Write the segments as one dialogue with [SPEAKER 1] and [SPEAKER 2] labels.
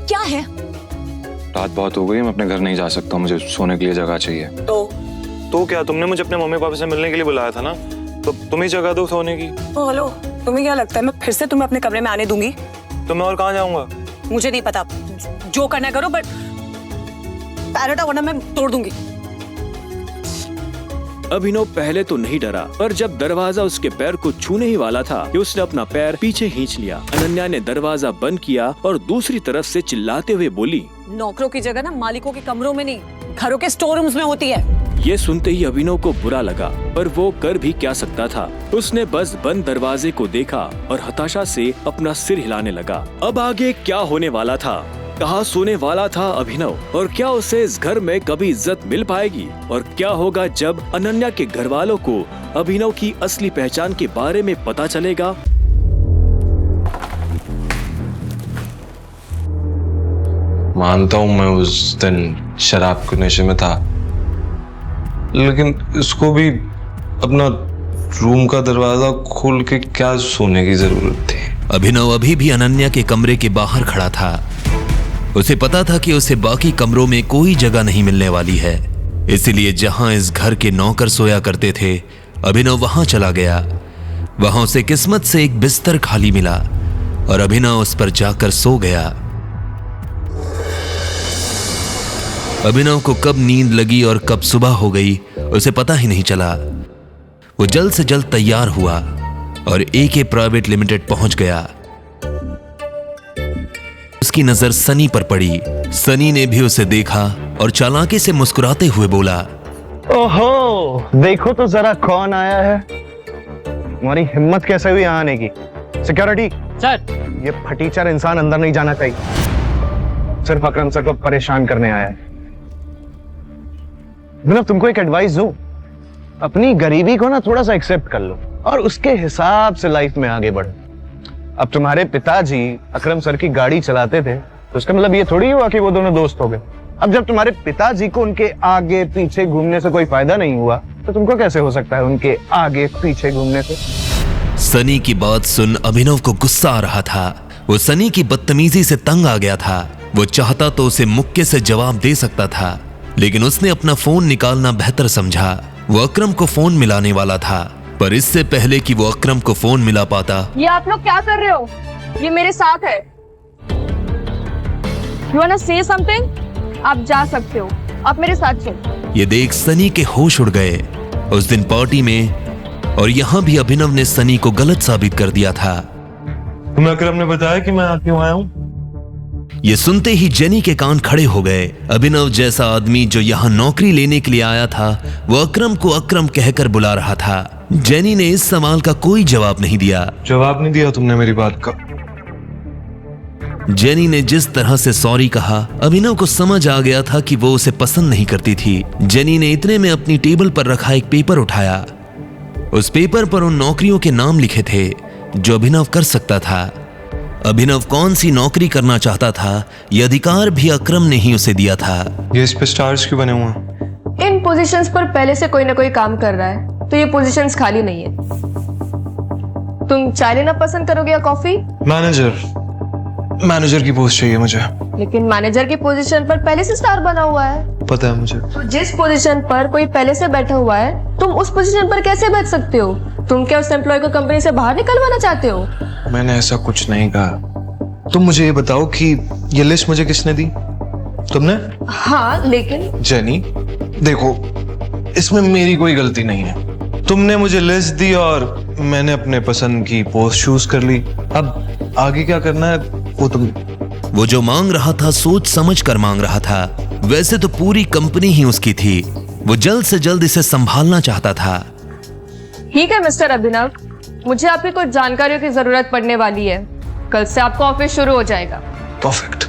[SPEAKER 1] क्या है?
[SPEAKER 2] रात बहुत हो गई, मैं अपने घर नहीं जा सकता, मुझे सोने के लिए जगह चाहिए। तो क्या, तुमने मुझे अपने मम्मी पापा से मिलने के लिए बुलाया था ना, तो तुम ही जगह दो सोने की।
[SPEAKER 3] हेलो, तुम्हें क्या लगता है मैं फिर से तुम्हें अपने कमरे में आने दूंगी?
[SPEAKER 2] तो मैं और कहाँ जाऊंगा?
[SPEAKER 3] मुझे नहीं पता, जो करना करो, बट पैर हटाओ वरना मैं तोड़ दूंगी।
[SPEAKER 4] अभिनव पहले तो नहीं डरा, पर जब दरवाजा उसके पैर को छूने ही वाला था कि उसने अपना पैर पीछे खींच लिया। अनन्या ने दरवाजा बंद किया और दूसरी तरफ से चिल्लाते हुए बोली,
[SPEAKER 3] नौकरों की जगह ना मालिकों के कमरों में नहीं, घरों के स्टोर रूम्स में होती है।
[SPEAKER 4] ये सुनते ही अभिनव को बुरा लगा, पर वो कर भी क्या सकता था। उसने बस बंद दरवाजे को देखा और हताशा से अपना सिर हिलाने लगा। अब आगे क्या होने वाला था? कहाँ सोने वाला था अभिनव? और क्या उसे इस घर में कभी इज्जत मिल पाएगी? और क्या होगा जब अनन्या के घर वालों को अभिनव की असली पहचान के बारे में पता चलेगा?
[SPEAKER 2] मानता हूँ मैं उस दिन शराब के नशे में था, लेकिन इसको भी अपना रूम का दरवाजा खोल के क्या सोने की जरूरत थी?
[SPEAKER 5] अभिनव अभी भी अनन्या के कमरे के बाहर खड़ा था। उसे पता था कि उसे बाकी कमरों में कोई जगह नहीं मिलने वाली है, इसलिए जहां इस घर के नौकर सोया करते थे, अभिनव वहां चला गया। वहां उसे किस्मत से एक बिस्तर खाली मिला और अभिनव उस पर जाकर सो गया। अभिनव को कब नींद लगी और कब सुबह हो गई उसे पता ही नहीं चला। वो जल्द से जल्द तैयार हुआ और AK प्राइवेट लिमिटेड पहुंच गया। उसकी नजर सनी पर पड़ी। सनी ने भी उसे देखा और चालाकी से मुस्कुराते हुए बोला,
[SPEAKER 6] ओहो, देखो तो जरा कौन आया है। तुम्हारी हिम्मत कैसे हुई यहाँ आने की? सिक्योरिटी सर, ये फटीचर इंसान अंदर नहीं जाना चाहिए। सिर्फ अकरम सर को परेशान करने आया है। मतलब तुमको एक एडवाइस दूं, अपनी गरीबी को ना थोड़ा सा एक्सेप्ट कर लो और उसके हिसाब से लाइफ में आगे बढ़ो। अब तुम्हारे पिताजी अकरम सर की गाड़ी चलाते थे, तो उसका मतलब ये थोड़ी हुआ कि वो दोनों दोस्त हो गए। अब जब तुम्हारे पिताजी को उनके आगे पीछे घूमने से कोई फायदा नहीं हुआ, तो तुमको कैसे हो सकता है उनके आगे पीछे घूमने से?
[SPEAKER 5] सनी की बात सुन अभिनव को गुस्सा आ रहा था। वो सनी की बदतमीजी से तंग आ गया था। वो चाहता तो उसे मुक्के से जवाब दे सकता था, लेकिन उसने अपना फोन निकालना बेहतर समझा। वो अकरम को फोन मिलाने वाला था, पर इससे पहले कि वो अकरम को फोन मिला पाता,
[SPEAKER 7] ये आप लोग क्या कर रहे हो? ये मेरे साथ है। You wanna say something? आप जा सकते हो, आप मेरे साथ चलो।
[SPEAKER 5] ये देख सनी के होश उड़ गए। उस दिन पार्टी में और यहाँ भी अभिनव ने सनी को गलत साबित कर दिया था।
[SPEAKER 2] तुम्हें अकरम ने बताया कि मैं यहाँ क्यों आया हूँ?
[SPEAKER 5] ये सुनते ही जेनी के कान खड़े हो गए। अभिनव जैसा आदमी जो यहाँ नौकरी लेने के लिए आया था, वो अकरम को अकरम कहकर बुला रहा था। जेनी ने इस सवाल का कोई जवाब नहीं दिया।
[SPEAKER 2] जवाब नहीं दिया तुमने मेरी बात का?
[SPEAKER 5] जेनी ने जिस तरह से सॉरी कहा, अभिनव को समझ आ गया था कि वो उसे पसंद नहीं करती थी। जेनी ने इतने में अपनी टेबल पर रखा एक पेपर उठाया। उस पेपर पर उन नौकरियों के नाम लिखे थे जो अभिनव कर सकता था। अभिनव कौन सी नौकरी करना चाहता था, यह अधिकार भी अकरम ने ही उसे दिया था।
[SPEAKER 2] ये इस पे स्टार्स क्यों बने हुए हैं?
[SPEAKER 7] इन पोजीशंस पर पहले से कोई ना कोई काम कर रहा है, तो ये पोजीशंस खाली नहीं है। तुम चाय लेना पसंद करोगे या कॉफी?
[SPEAKER 2] मैनेजर की पोस्ट चाहिए मुझे।
[SPEAKER 7] लेकिन मैनेजर की पोजीशन पर पहले से स्टार बना हुआ है।
[SPEAKER 2] पता है मुझे।
[SPEAKER 7] तो जिस पोजीशन पर कोई पहले से बैठा हुआ है, तुम उस पोजीशन पर कैसे बैठ सकते हो? तुम क्या उस एम्प्लॉय को कंपनी से बाहर निकलवाना चाहते हो?
[SPEAKER 2] मैंने ऐसा कुछ नहीं कहा। तुम मुझे ये बताओ कि ये लिस्ट मुझे किसने दी? तुमने?
[SPEAKER 7] हाँ, लेकिन
[SPEAKER 2] जेनी, देखो, इसमें मेरी कोई गलती नहीं है। तुमने मुझे लिस्ट दी और मैंने अपने पसंद की पोस्ट चूज कर ली। अब आगे क्या करना है वो तुम।
[SPEAKER 5] वो जो मांग रहा था सोच समझ कर मांग रहा था। वैसे तो पूरी कंपनी ही उसकी थी। वो जल्द से जल्द इसे संभालना चाहता था।
[SPEAKER 7] ठीक है मिस्टर अभिनव, मुझे आपकी कुछ जानकारियों की जरूरत पड़ने वाली है। कल से आपका ऑफिस शुरू हो जाएगा।
[SPEAKER 2] Perfect,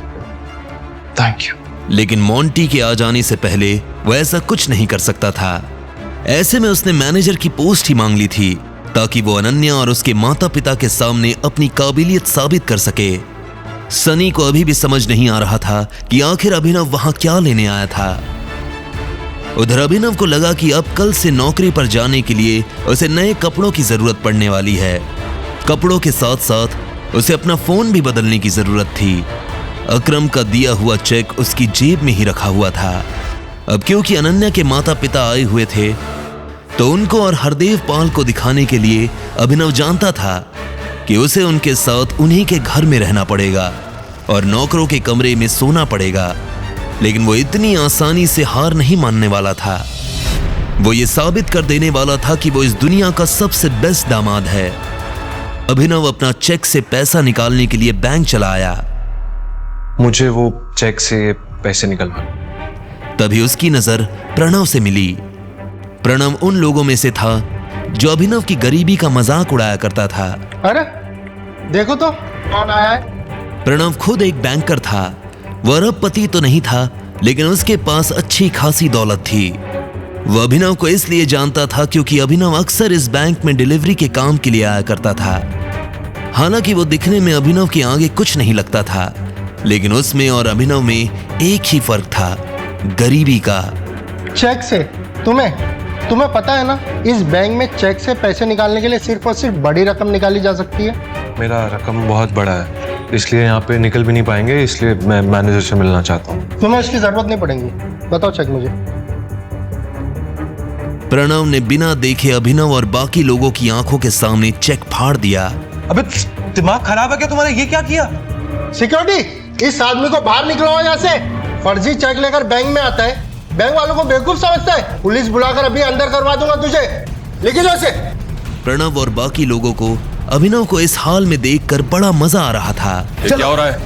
[SPEAKER 2] thank you.
[SPEAKER 5] लेकिन मोंटी के आ जाने से पहले वो ऐसा कुछ नहीं कर सकता था। ऐसे में उसने मैनेजर की पोस्ट ही मांग ली थी, ताकि वो अनन्या और उसके माता पिता के सामने अपनी काबिलियत साबित कर सके। सनी को अभी भी समझ नहीं आ रहा था कि आखिर अभिनव वहां क्या लेने आया था। उधर अभिनव को लगा कि अब कल से नौकरी पर जाने के लिए उसे नए कपड़ों की जरूरत पड़ने वाली है। कपड़ों के साथ साथ उसे अपना फोन भी बदलने की जरूरत थी। अकरम का दिया हुआ चेक उसकी जेब में ही रखा हुआ था। अब क्योंकि अनन्या के माता पिता आए हुए थे तो उनको और हरदेव पाल को दिखाने के लिए अभिनव जानता था कि उसे उनके साथ उन्हीं के घर में रहना पड़ेगा और नौकरों के कमरे में सोना पड़ेगा। लेकिन वो इतनी आसानी से हार नहीं मानने वाला था। वो ये साबित कर देने वाला था कि वो इस दुनिया का सबसे बेस्ट दामाद है। अभिनव अपना चेक से पैसा निकालने के लिए बैंक चला आया।
[SPEAKER 2] मुझे वो चेक से पैसे निकलवा।
[SPEAKER 5] तभी उसकी नजर प्रणव से मिली। प्रणव उन लोगों में से था जो अभिनव की गरीबी का मजाक उड़ाया करता था।
[SPEAKER 1] अरे देखो तो कौन आया है।
[SPEAKER 5] प्रणव खुद एक बैंकर था। वह अरबपति तो नहीं था, लेकिन उसके पास अच्छी खासी दौलत थी। वह अभिनव को इसलिए जानता था क्योंकि अभिनव अक्सर इस बैंक में डिलीवरी के काम के लिए आया करता था। हालांकि वो दिखने में अभिनव के आगे कुछ नहीं लगता था, लेकिन उसमें और अभिनव में एक ही फर्क था, गरीबी का।
[SPEAKER 1] चेक से तुम्हें पता है ना, इस बैंक में चेक से पैसे निकालने के लिए सिर्फ और सिर्फ बड़ी रकम निकाली जा सकती है।
[SPEAKER 2] मेरा रकम बहुत बड़ा है, इसलिए यहाँ पे निकल भी नहीं पाएंगे, इसलिए मैं मैनेजर से मिलना चाहता हूँ।
[SPEAKER 1] तुम्हें इसकी जरूरत नहीं पड़ेगी। बताओ चेक मुझे।
[SPEAKER 5] प्रणव ने बिना देखे अभिनव और बाकी लोगों की आंखों के सामने चेक फाड़ दिया।
[SPEAKER 8] अबे दिमाग खराब है क्या तुम्हारा? ये क्या किया?
[SPEAKER 1] सिक्योरिटी, इस आदमी को बाहर निकलवाओ यहाँ से। फर्जी चेक लेकर बैंक में आता है, बैंक वालों को बेवकूफ समझता है। पुलिस बुलाकर अभी अंदर करवा दूंगा तुझे। लेके जाओ इसे।
[SPEAKER 5] प्रणव और बाकी लोगों को अभिनव को इस हाल में देखकर बड़ा मजा आ रहा था।
[SPEAKER 8] क्या हो रहा है?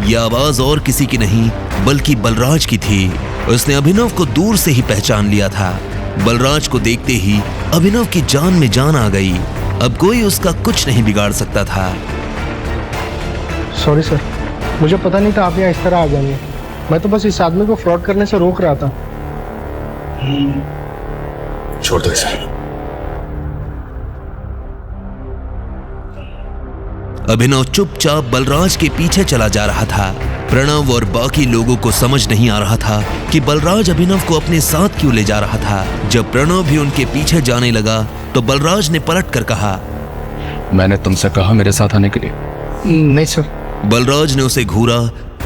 [SPEAKER 5] यह आवाज और किसी की नहीं बल्कि बलराज की थी। उसने अभिनव को दूर से ही पहचान लिया था। बलराज को देखते ही अभिनव की जान में जान आ गई। अब कोई उसका कुछ नहीं बिगाड़ सकता था।
[SPEAKER 1] सॉरी सर, मुझे पता नहीं था आप यहाँ इस तरह आ जाएंगे। मैं तो बस इस आदमी को फ्रॉड करने से रोक रहा था।
[SPEAKER 8] छोड़ दो इसे।
[SPEAKER 5] अभिनव चुपचाप बलराज के पीछे चला जा रहा था। प्रणव और बाकी लोगों को समझ नहीं आ रहा था कि बलराज अभिनव को अपने साथ क्यों ले जा रहा था। जब प्रणव भी उनके पीछे जाने लगा तो बलराज ने पलट कर कहा,
[SPEAKER 8] मैंने तुमसे कहा मेरे साथ आने के लिए।
[SPEAKER 1] नहीं सर।
[SPEAKER 5] बलराज ने उसे घूरा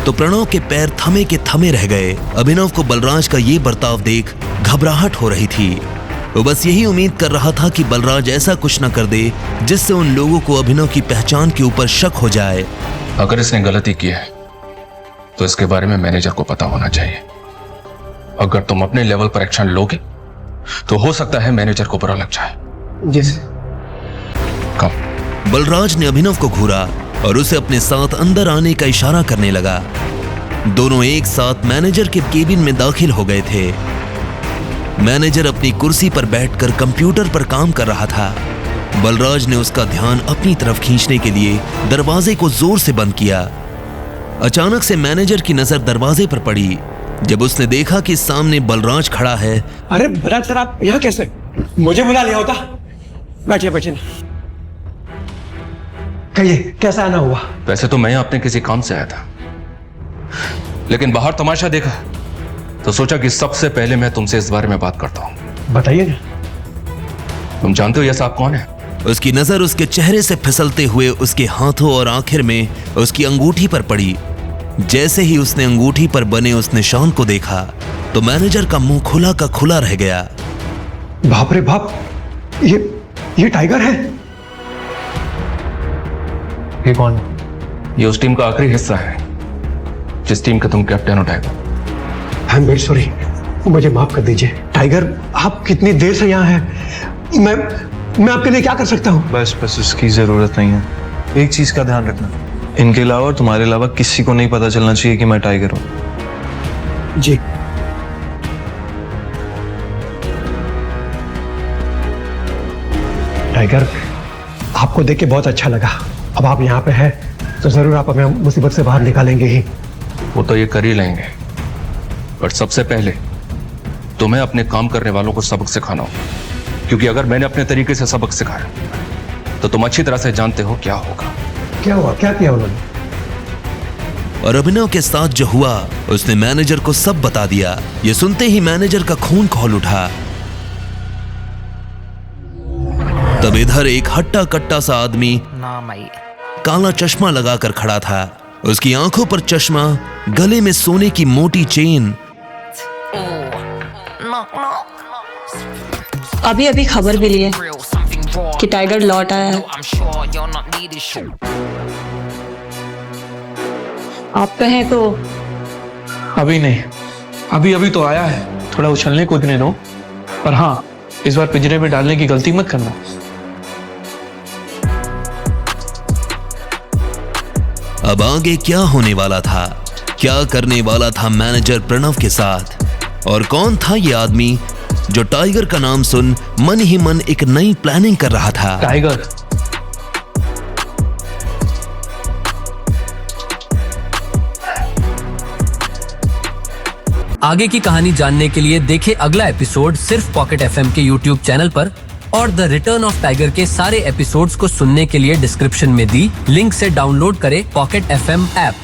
[SPEAKER 5] तो प्रणव के पैर थमे के थमे रह गए। अभिनव को बलराज का ये बर्ताव देख घबराहट हो रही थी। वो बस यही उम्मीद कर रहा था कि बलराज ऐसा कुछ न कर दे जिससे उन लोगों को अभिनव की पहचान के ऊपर शक हो जाए।
[SPEAKER 8] अगर इसने गलती की है तो इसके बारे में मैनेजर को पता होना चाहिए। अगर तुम अपने लेवल पर एक्शन लोगे तो हो सकता है मैनेजर को बुरा लग जाए।
[SPEAKER 1] जी सर।
[SPEAKER 8] कम।
[SPEAKER 5] बलराज ने अभिनव को घूरा और उसे अपने साथ अंदर आने का इशारा करने लगा। दोनों एक साथ मैनेजर के केबिन में दाखिल हो गए थे। मैनेजर अपनी कुर्सी पर बैठकर कंप्यूटर पर काम कर रहा था। बलराज ने उसका ध्यान अपनी तरफ खींचने के लिए दरवाजे को जोर से बंद किया। अचानक से मैनेजर की नजर दरवाजे पर पड़ी। जब उसने देखा कि सामने बलराज खड़ा है।
[SPEAKER 9] अरे बलराज सर, आप यहाँ कैसे? मुझे बुला लिया होता। बैठिए बैठिए। कहिए कैसा आना हुआ?
[SPEAKER 8] वैसे तो मैं अपने किसी काम से आया था, लेकिन बाहर तमाशा देखा तो सोचा कि सबसे पहले मैं तुमसे इस बारे में बात करता हूं।
[SPEAKER 9] बताइए ना।
[SPEAKER 8] तुम जानते हो यह साहब कौन है?
[SPEAKER 5] उसकी नजर उसके चेहरे से फिसलते हुए उसके हाथों और आखिर में उसकी अंगूठी पर पड़ी। जैसे ही उसने अंगूठी पर बने उस निशान को देखा तो मैनेजर का मुंह खुला का खुला रह गया।
[SPEAKER 9] बाप रे बाप, ये टाइगर है।
[SPEAKER 2] ये कौन?
[SPEAKER 8] ये उस टीम का आखिरी हिस्सा है जिस टीम का तुम कैप्टन हो tiger.
[SPEAKER 9] I am very sorry, मुझे माफ कर दीजिए। टाइगर, आप कितनी देर से यहाँ हैं? मैं आपके लिए क्या कर सकता हूँ?
[SPEAKER 2] बस उसकी जरूरत नहीं है। एक चीज का ध्यान रखना, इनके अलावा और तुम्हारे अलावा किसी को नहीं पता चलना चाहिए कि मैं टाइगर हूँ।
[SPEAKER 9] जी। टाइगर, आपको देख के बहुत अच्छा लगा। अब आप यहाँ पे हैं तो जरूर आप हमें मुसीबत से बाहर निकालेंगे ही।
[SPEAKER 8] वो तो ये कर ही लेंगे, पर सबसे पहले तुम्हें अपने काम करने वालों को सबक सिखाना होगा, क्योंकि अगर मैंने अपने तरीके से सबक सिखाया तो तुम अच्छी तरह से जानते हो क्या होगा।
[SPEAKER 9] क्या हुआ? क्या किया उन्होंने?
[SPEAKER 5] और अभिनव के साथ जो हुआ उसने मैनेजर को सब बता दिया। ये सुनते ही मैनेजर का खून खौल उठा। तब इधर एक हट्टा कट्टा सा आदमी काला चश्मा लगाकर खड़ा था। उसकी आंखों पर चश्मा, गले में सोने की मोटी चेन।
[SPEAKER 3] अभी अभी खबर मिली है कि टाइगर लौट आया है। आप कहें तो
[SPEAKER 10] अभी नहीं, अभी अभी तो आया है, थोड़ा उछलने कूदने दो, पर हाँ, इस बार पिंजरे में डालने की गलती मत करना।
[SPEAKER 5] अब आगे क्या होने वाला था, क्या करने वाला था मैनेजर प्रणव के साथ, और कौन था ये आदमी जो टाइगर का नाम सुन मन ही मन एक नई प्लानिंग कर रहा था।
[SPEAKER 10] टाइगर,
[SPEAKER 11] आगे की कहानी जानने के लिए देखें अगला एपिसोड सिर्फ पॉकेट एफएम के यूट्यूब चैनल पर, और द रिटर्न ऑफ टाइगर के सारे एपिसोड्स को सुनने के लिए डिस्क्रिप्शन में दी लिंक से डाउनलोड करें पॉकेट एफएम ऐप।